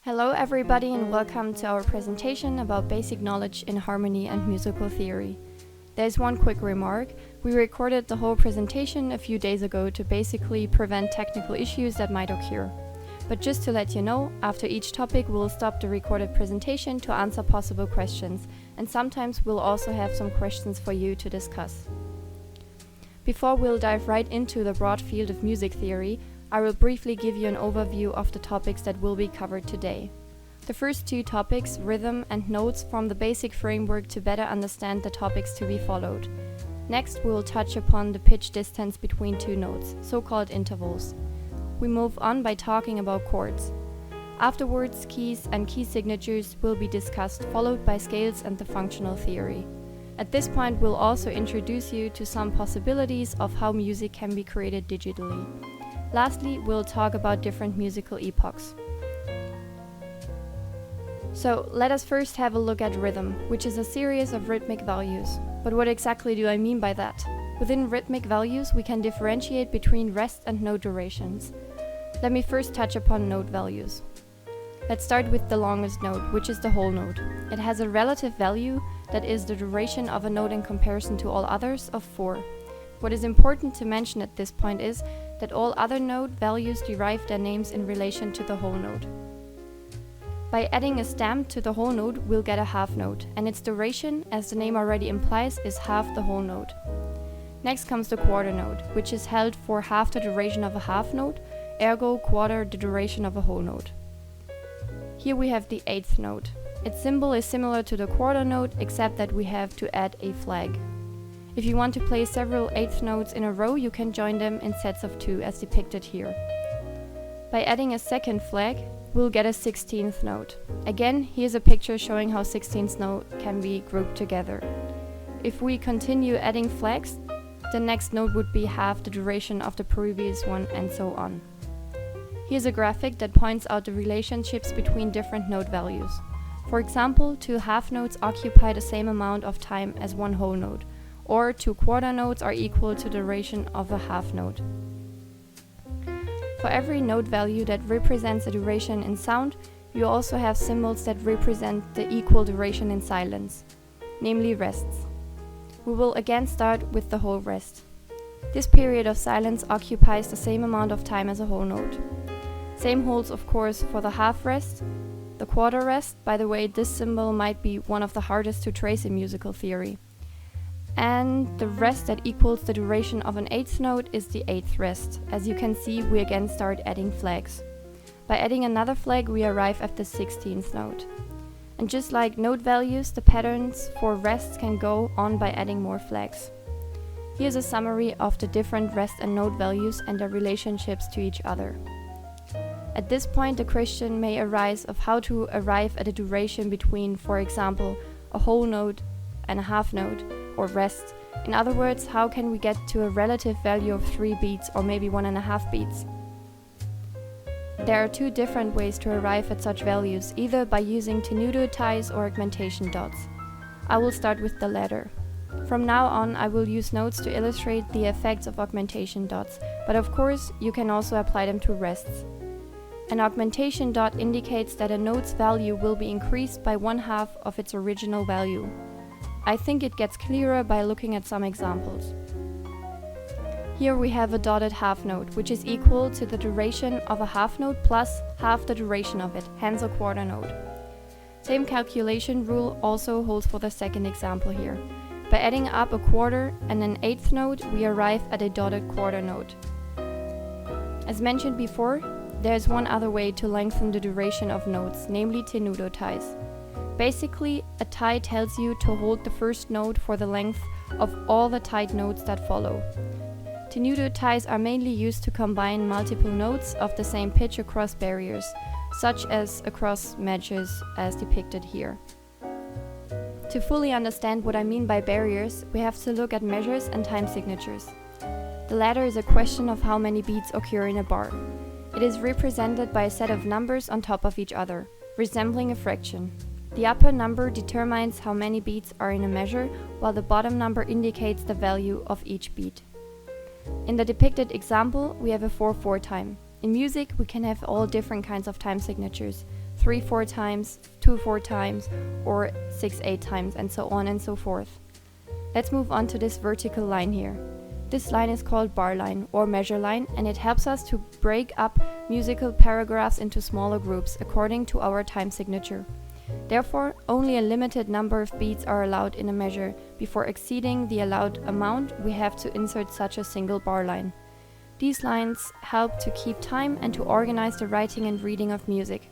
Hello everybody and welcome to our presentation about basic knowledge in harmony and musical theory. There's one quick remark. We recorded the whole presentation a few days ago to basically prevent technical issues that might occur. But just to let you know, after each topic we'll stop the recorded presentation to answer possible questions, and sometimes we'll also have some questions for you to discuss. Before we'll dive right into the broad field of music theory, I will briefly give you an overview of the topics that will be covered today. The first two topics, rhythm and notes, form the basic framework to better understand the topics to be followed. Next, we will touch upon the pitch distance between two notes, so-called intervals. We move on by talking about chords. Afterwards, keys and key signatures will be discussed, followed by scales and the functional theory. At this point, we'll also introduce you to some possibilities of how music can be created digitally. Lastly, we'll talk about different musical epochs. So, let us first have a look at rhythm, which is a series of rhythmic values. But what exactly do I mean by that? Within rhythmic values, we can differentiate between rest and note durations. Let me first touch upon note values. Let's start with the longest note, which is the whole note. It has a relative value, that is the duration of a note in comparison to all others, of 4. What is important to mention at this point is that all other note values derive their names in relation to the whole note. By adding a stamp to the whole note, we'll get a half note, and its duration, as the name already implies, is half the whole note. Next comes the quarter note, which is held for half the duration of a half note, ergo quarter the duration of a whole note. Here we have the eighth note. Its symbol is similar to the quarter note, except that we have to add a flag. If you want to play several eighth notes in a row, you can join them in sets of 2 as depicted here. By adding a second flag, we'll get a 16th note. Again, here's a picture showing how 16th note can be grouped together. If we continue adding flags, the next note would be half the duration of the previous one, and so on. Here's a graphic that points out the relationships between different note values. For example, 2 half notes occupy the same amount of time as one whole note, or 2 quarter notes are equal to the duration of a half note. For every note value that represents a duration in sound, you also have symbols that represent the equal duration in silence, namely rests. We will again start with the whole rest. This period of silence occupies the same amount of time as a whole note. Same holds, of course, for the half rest, the quarter rest. By the way, this symbol might be one of the hardest to trace in musical theory. And the rest that equals the duration of an eighth note is the eighth rest. As you can see, we again start adding flags. By adding another flag, we arrive at the 16th note. And just like note values, the patterns for rests can go on by adding more flags. Here's a summary of the different rest and note values and their relationships to each other. At this point, the question may arise of how to arrive at a duration between, for example, a whole note and a half note, or rest. In other words, how can we get to a relative value of 3 beats or maybe 1.5 beats? There are 2 different ways to arrive at such values, either by using Tenuta ties or augmentation dots. I will start with the latter. From now on, I will use notes to illustrate the effects of augmentation dots, but of course, you can also apply them to rests. An augmentation dot indicates that a note's value will be increased by 1/2 of its original value. I think it gets clearer by looking at some examples. Here we have a dotted half note, which is equal to the duration of a half note plus half the duration of it, hence a quarter note. Same calculation rule also holds for the second example here. By adding up a quarter and an eighth note, we arrive at a dotted quarter note. As mentioned before, there is one other way to lengthen the duration of notes, namely Tenuta ties. Basically, a tie tells you to hold the first note for the length of all the tied notes that follow. Tenuta ties are mainly used to combine multiple notes of the same pitch across barriers, such as across measures as depicted here. To fully understand what I mean by barriers, we have to look at measures and time signatures. The latter is a question of how many beats occur in a bar. It is represented by a set of numbers on top of each other, resembling a fraction. The upper number determines how many beats are in a measure, while the bottom number indicates the value of each beat. In the depicted example, we have a 4/4 time. In music, we can have all different kinds of time signatures, 3/4 times, 2/4 times, or 6/8 times, and so on and so forth. Let's move on to this vertical line here. This line is called bar line or measure line, and it helps us to break up musical paragraphs into smaller groups according to our time signature. Therefore, only a limited number of beats are allowed in a measure. Before exceeding the allowed amount, we have to insert such a single bar line. These lines help to keep time and to organize the writing and reading of music.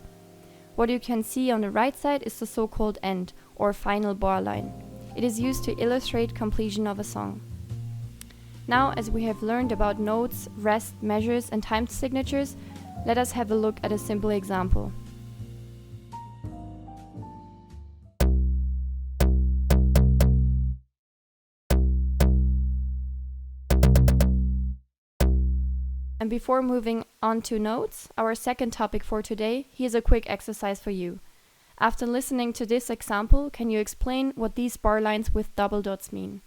What you can see on the right side is the so-called end or final bar line. It is used to illustrate completion of a song. Now, as we have learned about notes, rest, measures, and time signatures, let us have a look at a simple example. And before moving on to notes, our second topic for today, here's a quick exercise for you. After listening to this example, can you explain what these bar lines with double dots mean?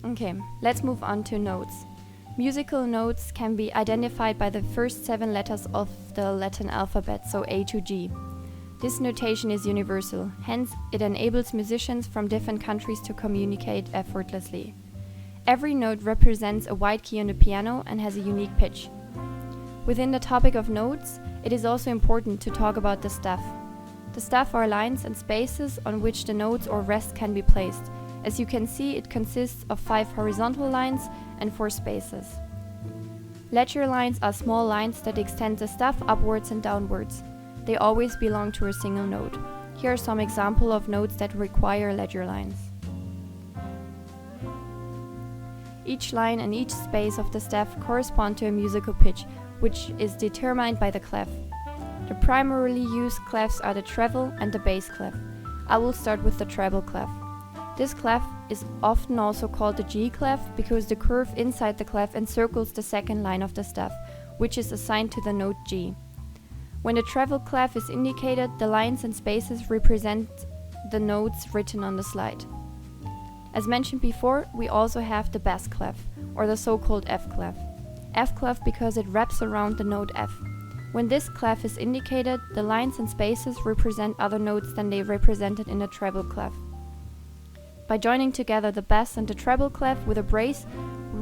Okay, let's move on to notes. Musical notes can be identified by the first 7 letters of the Latin alphabet, so A to G. This notation is universal, hence it enables musicians from different countries to communicate effortlessly. Every note represents a white key on the piano and has a unique pitch. Within the topic of notes, it is also important to talk about the staff. The staff are lines and spaces on which the notes or rest can be placed. As you can see, it consists of 5 horizontal lines and 4 spaces. Ledger lines are small lines that extend the staff upwards and downwards. They always belong to a single note. Here are some examples of notes that require ledger lines. Each line and each space of the staff correspond to a musical pitch, which is determined by the clef. The primarily used clefs are the treble and the bass clef. I will start with the treble clef. This clef is often also called the G clef because the curve inside the clef encircles the second line of the staff, which is assigned to the note G. When the treble clef is indicated, the lines and spaces represent the notes written on the slide. As mentioned before, we also have the bass clef, or the so-called F clef. F clef because it wraps around the note F. When this clef is indicated, the lines and spaces represent other notes than they represented in the treble clef. By joining together the bass and the treble clef with a brace,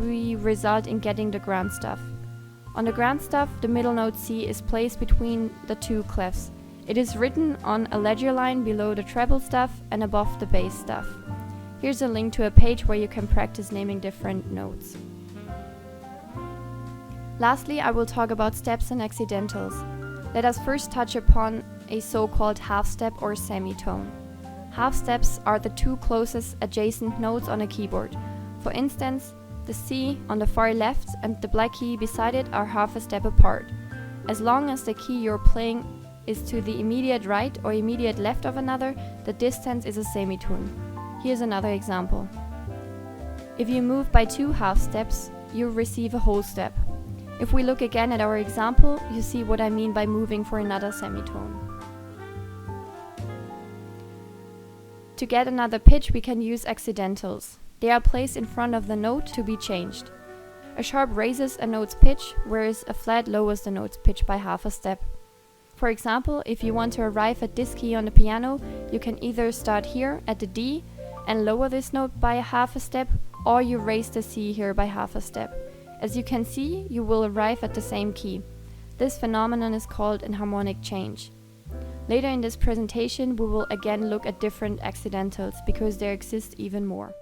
we result in getting the ground staff. On the ground staff, the middle note C is placed between the 2 clefs. It is written on a ledger line below the treble staff and above the bass staff. Here's a link to a page where you can practice naming different notes. Lastly, I will talk about steps and accidentals. Let us first touch upon a so-called half step or semitone. Half steps are the 2 closest adjacent notes on a keyboard. For instance, the C on the far left and the black key beside it are half a step apart. As long as the key you're playing is to the immediate right or immediate left of another, the distance is a semitone. Here's another example. If you move by 2 half steps, you receive a whole step. If we look again at our example, you see what I mean by moving for another semitone. To get another pitch, we can use accidentals. They are placed in front of the note to be changed. A sharp raises a note's pitch, whereas a flat lowers the note's pitch by half a step. For example, if you want to arrive at this key on the piano, you can either start here at the D and lower this note by half a step, or you raise the C here by half a step. As you can see, you will arrive at the same key. This phenomenon is called an harmonic change. Later in this presentation, we will again look at different accidentals because there exist even more.